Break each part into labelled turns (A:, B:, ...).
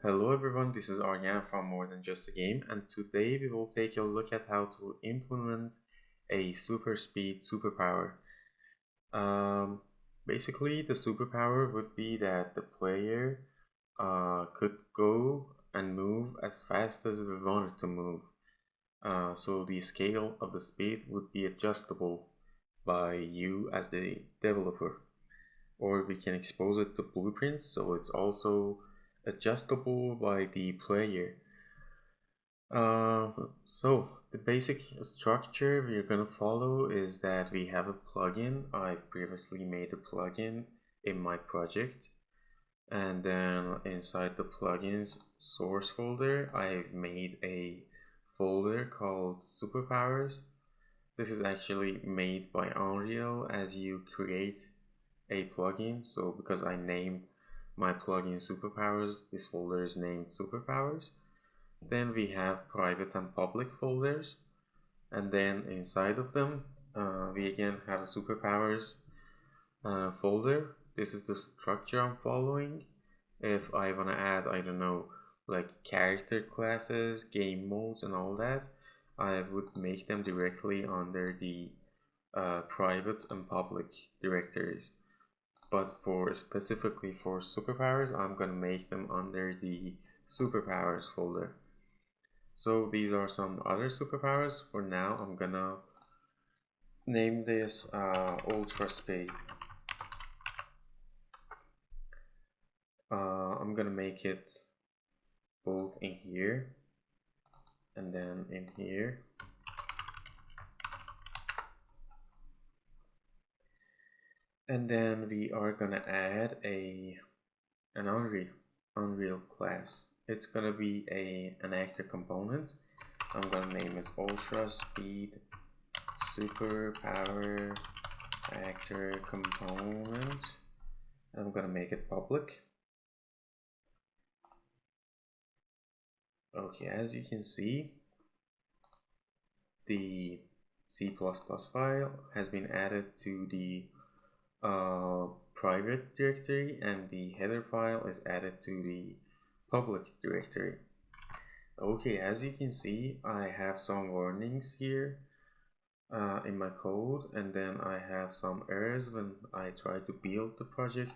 A: Hello everyone, this is Aryan from More Than Just a Game, and today we will take a look at how to implement a super speed superpower. Um, Basically, the superpower would be that the player could go and move as fast as we wanted to move. So the scale of the speed would be adjustable by you as the developer, or we can expose it to blueprints so it's also adjustable by the player. Uh, so the basic structure we're gonna follow is that we have a plugin. I've previously made a plugin in my project, and then inside the plugins source folder, I've made a folder called superpowers. This is actually made by Unreal as you create a plugin. So because I named my plugin superpowers, this folder is named superpowers. Then we have private and public folders, and then inside of them we again have a superpowers folder. This is the structure I'm following. If I want to add, I don't know, like character classes, game modes and all that, I would make them directly under the private and public directories. But for specifically for superpowers, I'm gonna make them under the superpowers folder. So these are some other superpowers. For now, I'm gonna name this Ultra Speed. I'm gonna make it both in here and then in here. And then we are gonna add an Unreal class. It's gonna be an actor component. I'm gonna name it Ultra Speed Superpower Actor Component. I'm gonna make it public. Okay, as you can see, the C++ file has been added to the private directory, and the header file is added to the public directory. Okay, as you can see, I have some warnings here in my code, and then I have some errors when I try to build the project.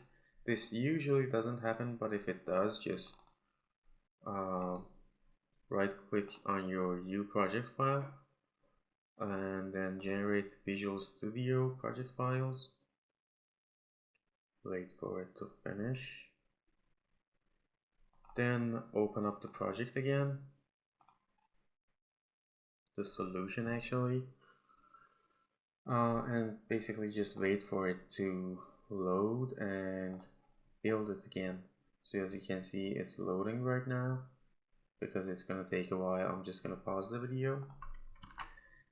A: This usually doesn't happen, but if it does, just right click on your U project file and then generate Visual Studio project files. Wait for it to finish. Then open up the project again, the solution actually, and basically just wait for it to load and build it again. So as you can see, it's loading right now. Because it's gonna take a while, I'm just gonna pause the video.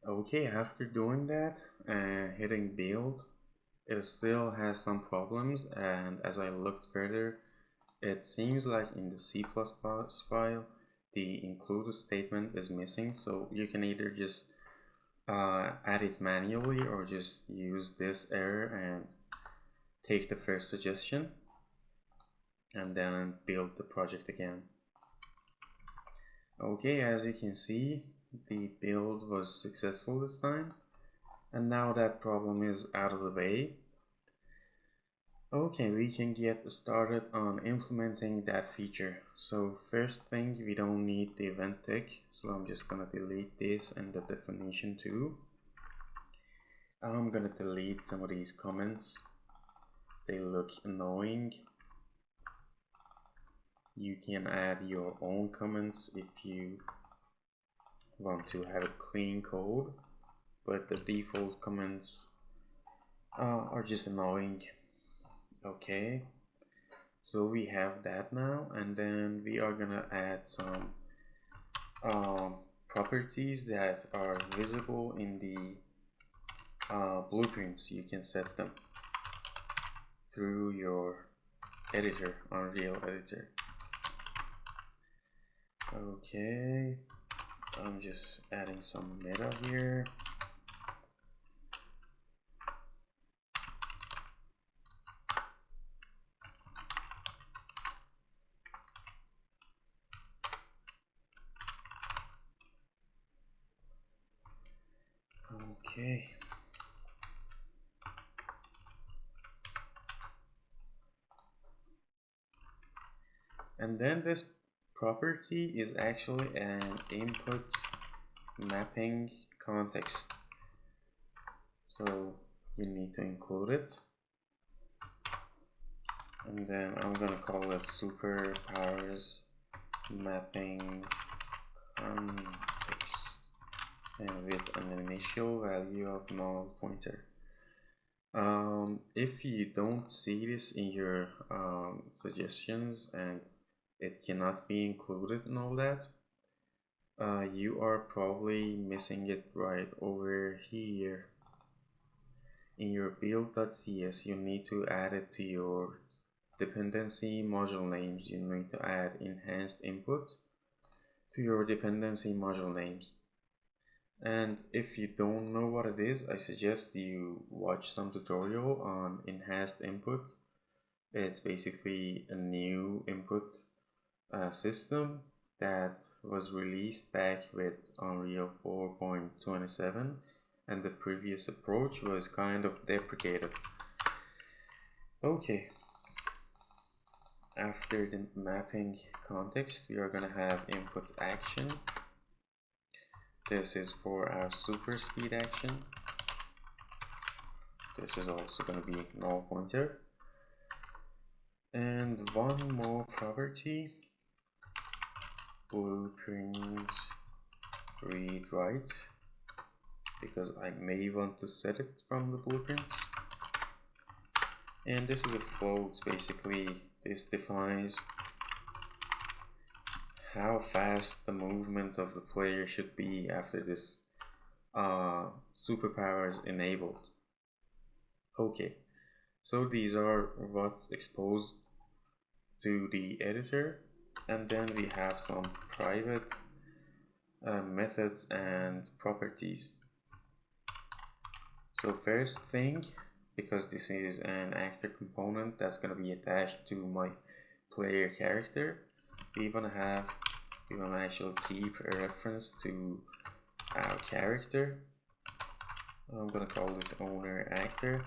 A: Okay, after doing that and hitting build, it still has some problems, and as I looked further, it seems like in the C++ file the include statement is missing, so you can either just add it manually or just use this error and take the first suggestion and then build the project again. Okay, as you can see, the build was successful this time, and now that problem is out of the way. Okay, we can get started on implementing that feature. So first thing, we don't need the event tick, so I'm just gonna delete this and the definition too. I'm gonna delete some of these comments. They look annoying. You can add your own comments if you want to have a clean code, but the default comments are just annoying. Okay, so we have that now, and then we are gonna add some properties that are visible in the blueprints. You can set them through your editor, Unreal editor. Okay, I'm just adding some meta here. Okay. And then this property is actually an input mapping context. So you need to include it. And then I'm gonna call it superpowers mapping context, and with an initial value of null pointer. If you don't see this in your suggestions and it cannot be included and all that, you are probably missing it right over here. In your build.cs, you need to add it to your dependency module names. You need to add enhanced input to your dependency module names. And if you don't know what it is, I suggest you watch some tutorial on enhanced input. It's basically a new input system that was released back with Unreal 4.27, and the previous approach was kind of deprecated. Okay, after the mapping context, we are gonna have input action. This is for our super speed action. This is also gonna be null pointer. And one more property, blueprint read write, because I may want to set it from the blueprints. And this is a float. Basically this defines how fast the movement of the player should be after this superpower is enabled. Okay, so these are what's exposed to the editor, and then we have some private methods and properties. So first thing, because this is an actor component that's going to be attached to my player character, we want to actually keep a reference to our character. I'm going to call this owner actor.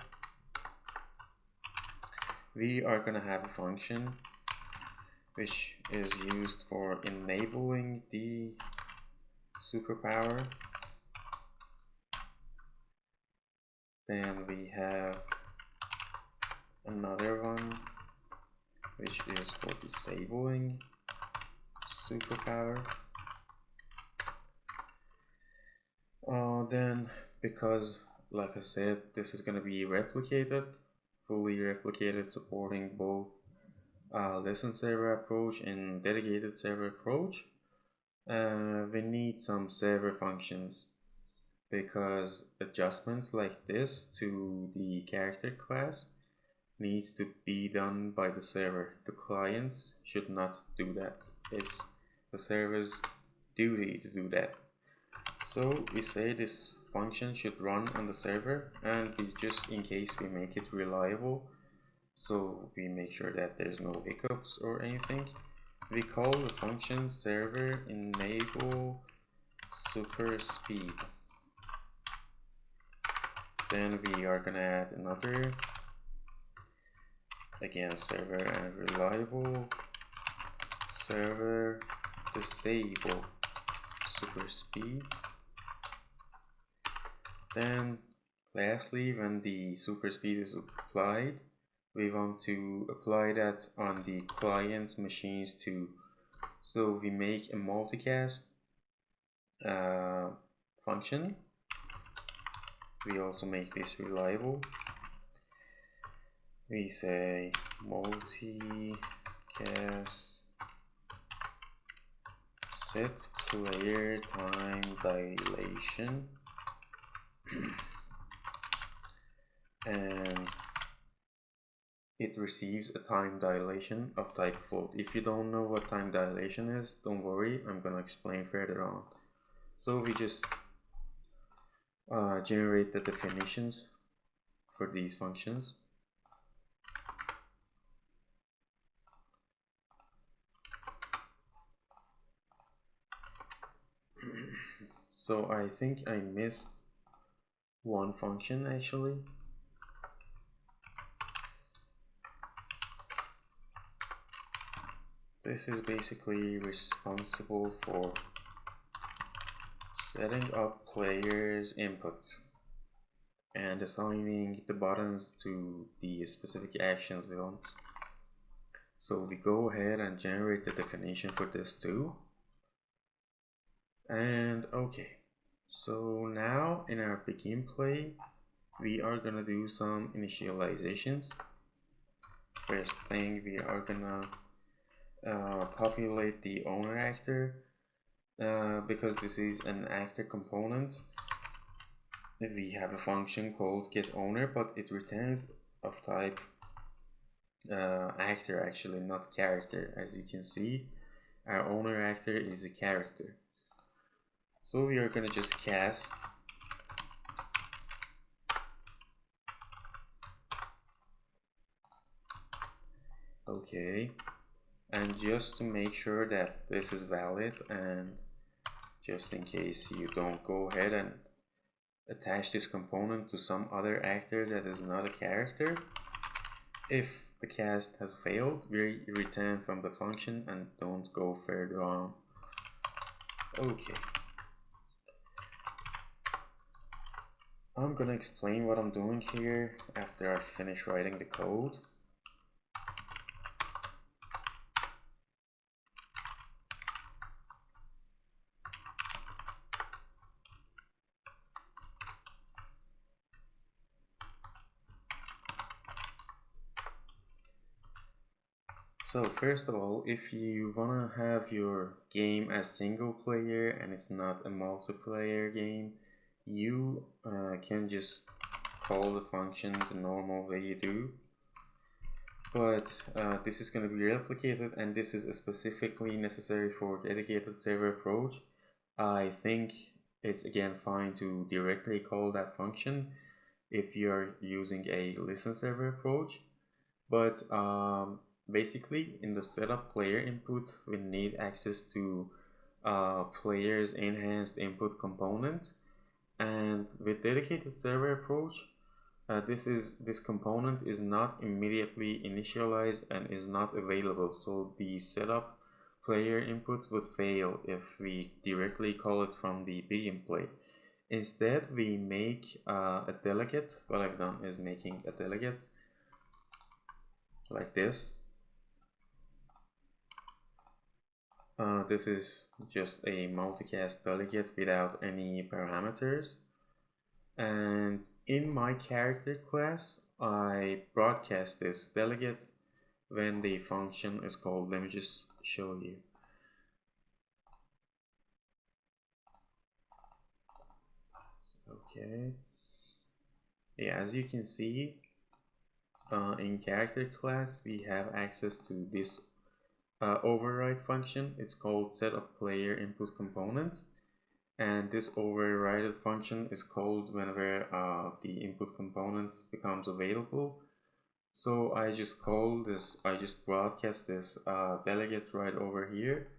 A: We are going to have a function which is used for enabling the superpower. Then we have another one which is for disabling superpower. Then, because like I said, this is going to be replicated, fully replicated, supporting both listen server approach and dedicated server approach, we need some server functions, because adjustments like this to the character class needs to be done by the server. The clients should not do that. It's the server's duty to do that. So we say this function should run on the server, and we just, in case, we make it reliable, so we make sure that there's no hiccups or anything, we call the function server enable super speed. Then we are gonna add another, again, server and reliable, server disable super speed. Then lastly, when the super speed is applied, we want to apply that on the client's machines too. So we make a multicast function. We also make this reliable. We say multicast set player time dilation and it receives a time dilation of type float. If you don't know what time dilation is, don't worry, I'm gonna explain further on. So we just generate the definitions for these functions. So I think I missed one function actually. This is basically responsible for setting up players' input and assigning the buttons to the specific actions we want. So we go ahead and generate the definition for this too. And okay, so now in our begin play, we are gonna do some initializations. First thing, we are gonna populate the owner actor because this is an actor component. We have a function called getOwner, but it returns of type actor actually, not character. As you can see, our owner actor is a character. So we are gonna just cast okay, and just to make sure that this is valid, and just in case you don't go ahead and attach this component to some other actor that is not a character, if the cast has failed, we return from the function and don't go further on. Okay, I'm gonna explain what I'm doing here after I finish writing the code. So first of all, if you wanna have your game as single player and it's not a multiplayer game, you can just call the function the normal way you do. But this is going to be replicated, and this is specifically necessary for dedicated server approach. I think it's again fine to directly call that function if you're using a listen server approach. But basically in the setup player input, we need access to player's enhanced input component, and with dedicated server approach, this component is not immediately initialized and is not available, so the setup player input would fail if we directly call it from the begin play. Instead, we make a delegate. What I've done is making a delegate like this. This is just a multicast delegate without any parameters, and in my character class I broadcast this delegate when the function is called. Let me just show you. Okay, yeah, as you can see, in character class we have access to this override function. It's called setup player input component, and this overrided function is called whenever the input component becomes available. So I just broadcast this delegate right over here,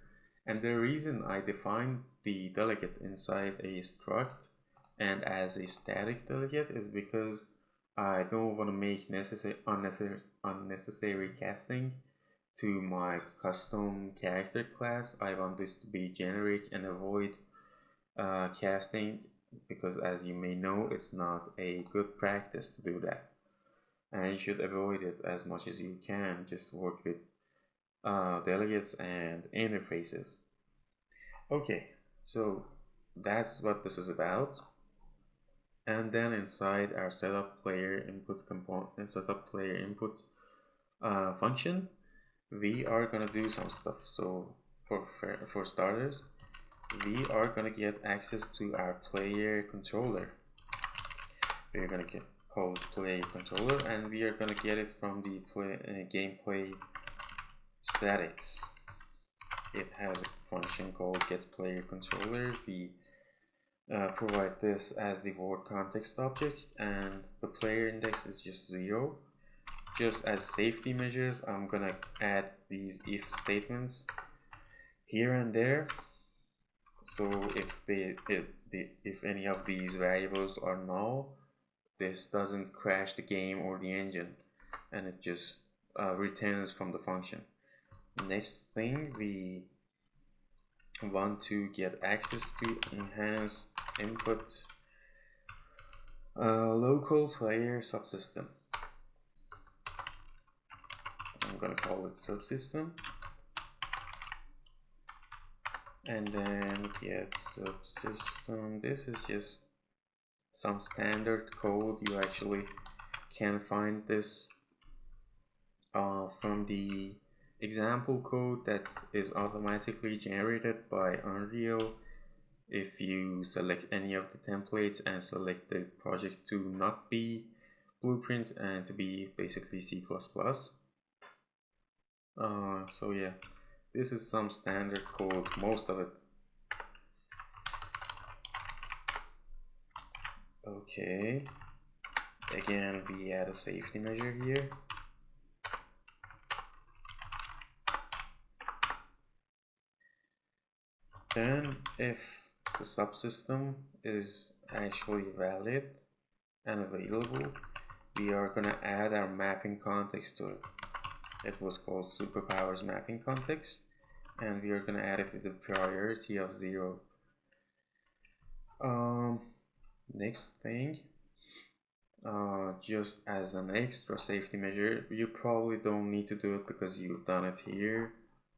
A: and the reason I defined the delegate inside a struct and as a static delegate is because I don't want to make unnecessary casting to my custom character class. I want this to be generic and avoid casting, because as you may know, it's not a good practice to do that, and you should avoid it as much as you can. Just work with delegates and interfaces. Okay, so that's what this is about. And then inside our setup player input component and setup player input function, we are gonna do some stuff. So for starters, we are gonna get access to our player controller. We're gonna get called player controller, and we are gonna get it from the gameplay statics. It has a function called getPlayerController. We provide this as the word context object, and the player index is just 0. Just as safety measures, I'm gonna add these if statements here and there. So if if any of these variables are null, this doesn't crash the game or the engine, and it just returns from the function. Next thing, we want to get access to enhanced input local player subsystem. I'm gonna call it subsystem, and then get subsystem. This is just some standard code. You actually can find this from the example code that is automatically generated by Unreal if you select any of the templates and select the project to not be Blueprint and to be basically C++. So yeah, this is some standard code, most of it. Okay, again we add a safety measure here. Then if the subsystem is actually valid and available, we are gonna add our mapping context to it. It was called superpowers mapping context, and we are gonna add it with a priority of 0. Next thing, just as an extra safety measure, you probably don't need to do it because you've done it here,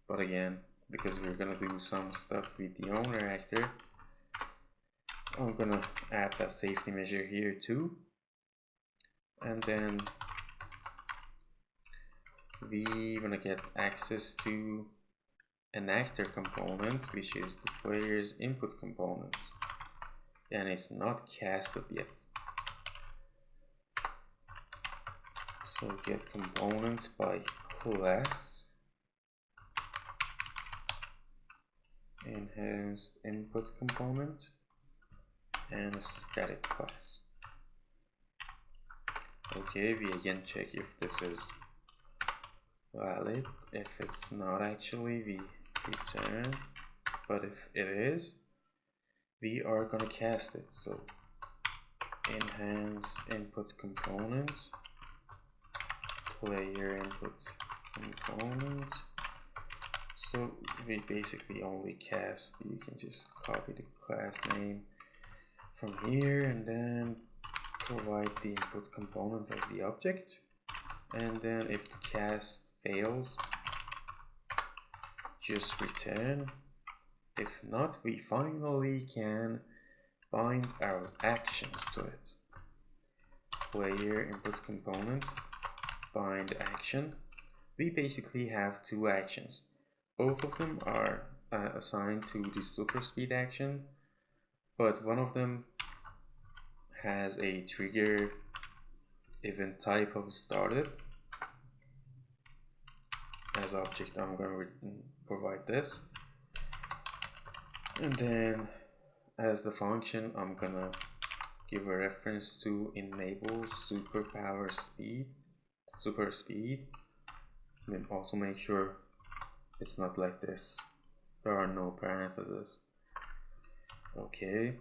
A: but again, because we're gonna do some stuff with the owner actor, I'm gonna add that safety measure here too. And then we gonna get access to an actor component, which is the player's input component, and it's not casted yet. So get components by class, enhanced input component, and a static class. Okay, we again check if this is valid. If it's not, actually we return, but if it is, we are gonna cast it. So enhanced input component, player input component. So we basically only cast. You can just copy the class name from here and then provide the input component as the object, and then if the cast fails, just return. If not, we finally can bind our actions to it. Player input component, bind action. We basically have 2 actions. Both of them are assigned to the super speed action, but one of them has a trigger event type of started. As object, I'm going to provide this, and then as the function, I'm gonna give a reference to enable super speed. And also make sure it's not like this. There are no parentheses. Okay,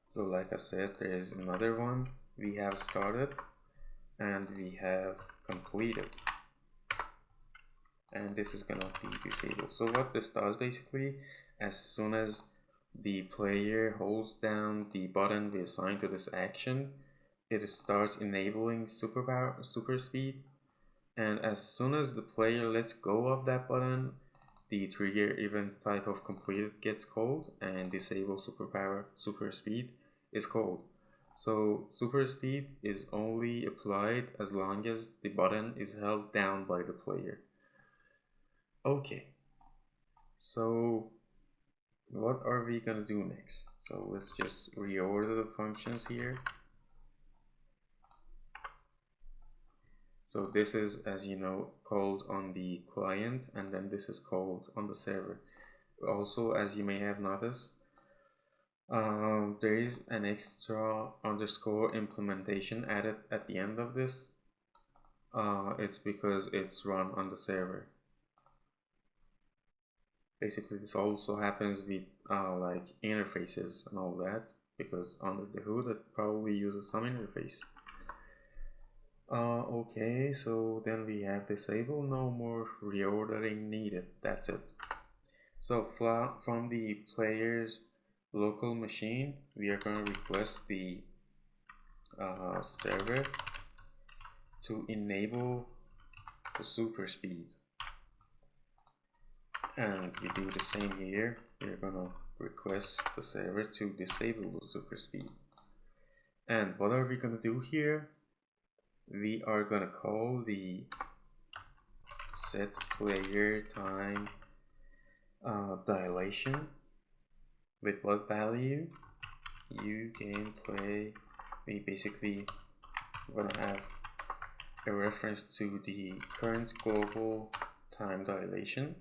A: so like I said, there is another one. We have started and we have completed, and this is gonna be disabled. So what this does basically, as soon as the player holds down the button we assigned to this action, it starts enabling super speed, and as soon as the player lets go of that button, the trigger event type of completed gets called, and disable super speed is called. So super speed is only applied as long as the button is held down by the player. Okay, so what are we gonna do next? So let's just reorder the functions here. So this is, as you know, called on the client, and then this is called on the server. Also, as you may have noticed, there is an extra underscore implementation added at the end of this. It's because it's run on the server. Basically, this also happens with like interfaces and all that. because under the hood it probably uses some interface. Okay, so then we have disable, no more reordering needed, that's it. So from the player's local machine, we are going to request the server to enable the super speed. And we do the same here. We're gonna request the server to disable the super speed. And what are we gonna do here? We are gonna call the set player time dilation with what value? You can play. We basically gonna have a reference to the current global time dilation,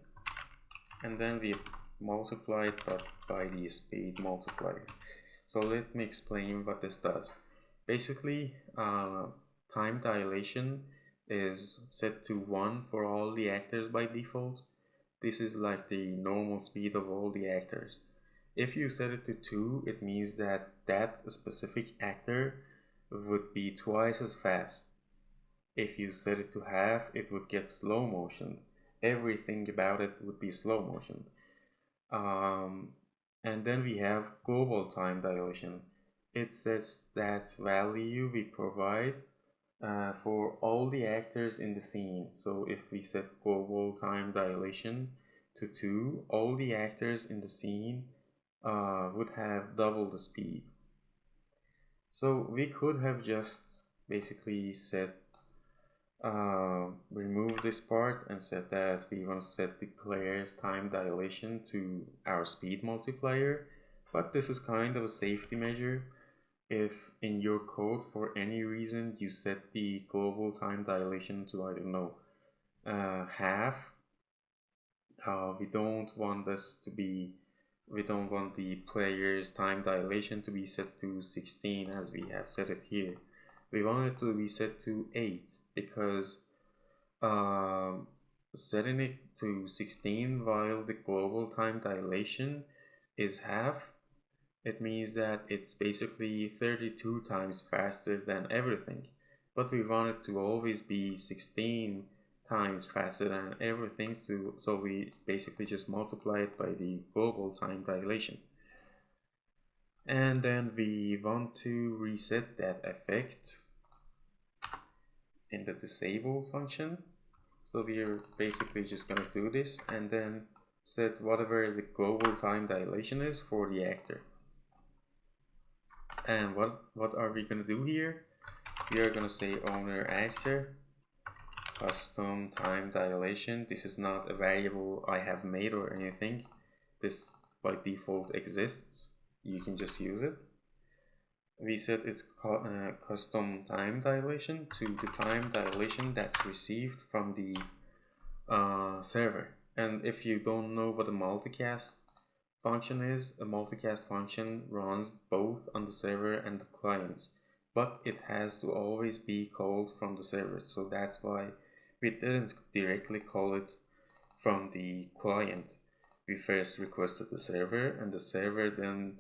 A: and then we multiply it by the speed multiplier. So let me explain what this does. Basically, time dilation is set to 1 for all the actors by default. This is like the normal speed of all the actors. If you set it to 2, it means that that specific actor would be twice as fast. If you set it to half, it would get slow motion. Everything about it would be slow motion. And then we have global time dilation. It says that value we provide for all the actors in the scene. So if we set global time dilation to 2, all the actors in the scene would have double the speed. So we could have just basically set remove this part and set that we want to set the player's time dilation to our speed multiplier, but this is kind of a safety measure. If in your code for any reason you set the global time dilation to, I don't know, half, we don't want the player's time dilation to be set to 16 as we have set it here. We want it to be set to 8 because setting it to 16 while the global time dilation is half, it means that it's basically 32 times faster than everything. But we want it to always be 16 times faster than everything, so we basically just multiply it by the global time dilation. And then we want to reset that effect in the disable function. So we're basically just going to do this and then set whatever the global time dilation is for the actor. And what are we going to do here? We are going to say owner actor custom time dilation. This is not a variable I have made or anything. This by default exists. You can just use it. We set its custom time dilation to the time dilation that's received from the server. And if you don't know what a multicast function is, a multicast function runs both on the server and the clients, but it has to always be called from the server. So that's why we didn't directly call it from the client. We first requested the server, and the server then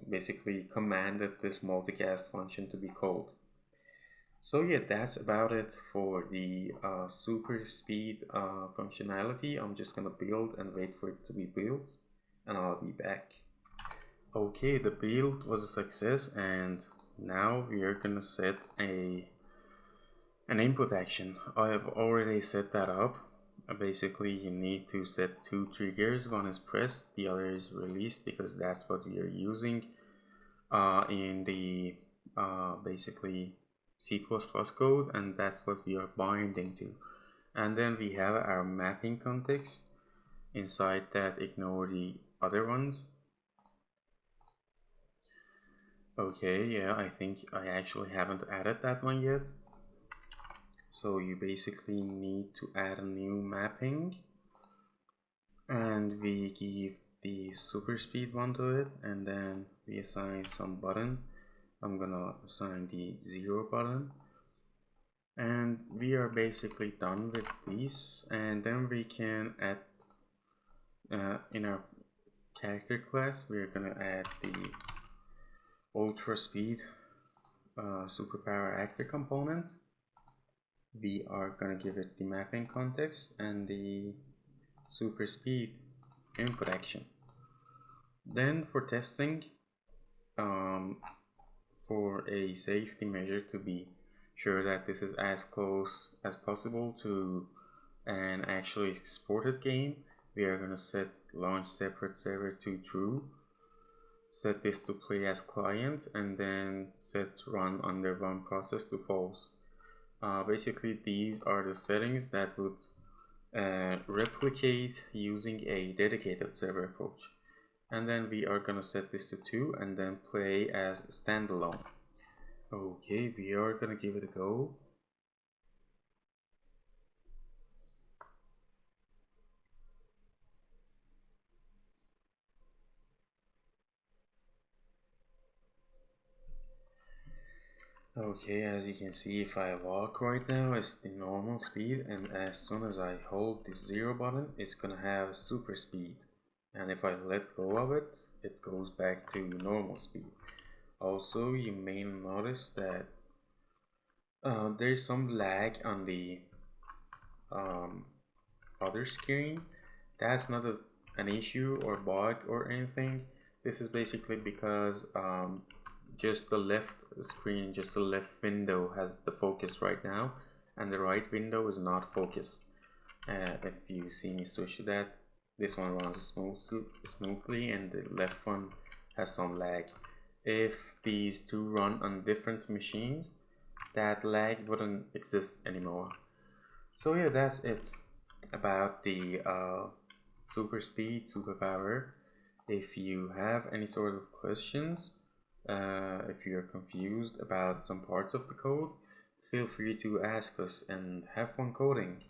A: basically commanded this multicast function to be called. So yeah, that's about it for the super speed functionality. I'm just gonna build and wait for it to be built, and I'll be back. Okay, the build was a success, and now we are gonna set an input action. I have already set that up. Basically, you need to set 2 triggers. One is pressed, the other is released, because that's what we are using in the basically C++ code, and that's what we are binding to. And then we have our mapping context. Inside that, ignore the other ones. Okay, yeah, I think I actually haven't added that one yet. So you basically need to add a new mapping, and we give the super speed one to it, and then we assign some button. I'm gonna assign the 0 button, and we are basically done with these. And then we can add in our character class, we're gonna add the ultra speed superpower actor component. We are gonna give it the mapping context and the super speed input action. Then for testing, for a safety measure to be sure that this is as close as possible to an actually exported game, we are gonna set launch separate server to true, set this to play as client, and then set run under one process to false. Basically, these are the settings that would replicate using a dedicated server approach. And then we are gonna set this to 2 and then play as standalone. Okay, we are gonna give it a go. Okay, as you can see, if I walk right now, it's the normal speed, and as soon as I hold the 0 button, it's gonna have super speed. And if I let go of it, it goes back to normal speed. Also, you may notice that there's some lag on the other screen. That's not an issue or bug or anything. This is basically because just the left screen, just the left window has the focus right now, and the right window is not focused. If you see me switch to that, this one runs smoothly and the left one has some lag. If these two run on different machines, that lag wouldn't exist anymore. So yeah, that's it about the super speed superpower. If you have any sort of questions, if you're confused about some parts of the code, feel free to ask us and have fun coding.